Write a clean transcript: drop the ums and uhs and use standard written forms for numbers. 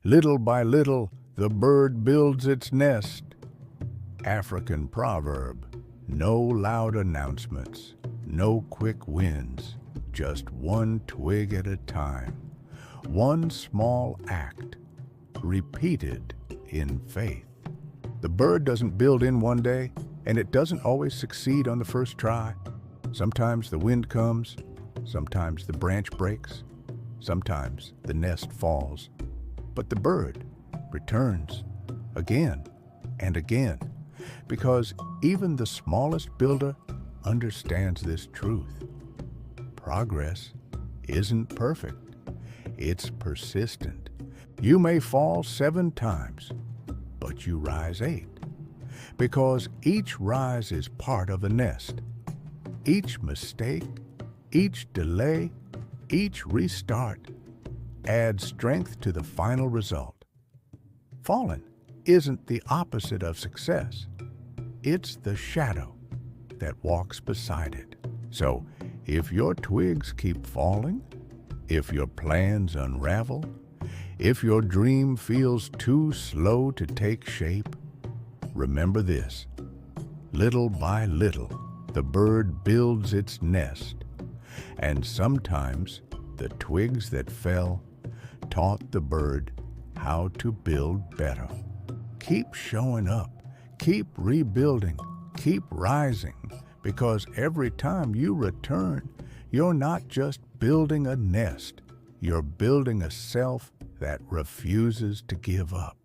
Little by little, the bird builds its nest. African proverb. No loud announcements, no quick wins, just one twig at a time. One small act, repeated in faith. The bird doesn't build in one day, and it doesn't always succeed on the first try. Sometimes the wind comes, sometimes the branch breaks, sometimes the nest falls. But the bird returns again and again, because even the smallest builder understands this truth. Progress isn't perfect, it's persistent. You may fall 7 times, but you rise 8, because each rise is part of the nest. Each mistake, each delay, each restart adds strength to the final result. Falling isn't the opposite of success. It's the shadow that walks beside it. So, if your twigs keep falling, if your plans unravel, if your dream feels too slow to take shape, remember this: little by little, the bird builds its nest, and sometimes the twigs that fell taught the bird how to build better. Keep showing up, keep rebuilding, keep rising, because every time you return, you're not just building a nest, you're building a self that refuses to give up.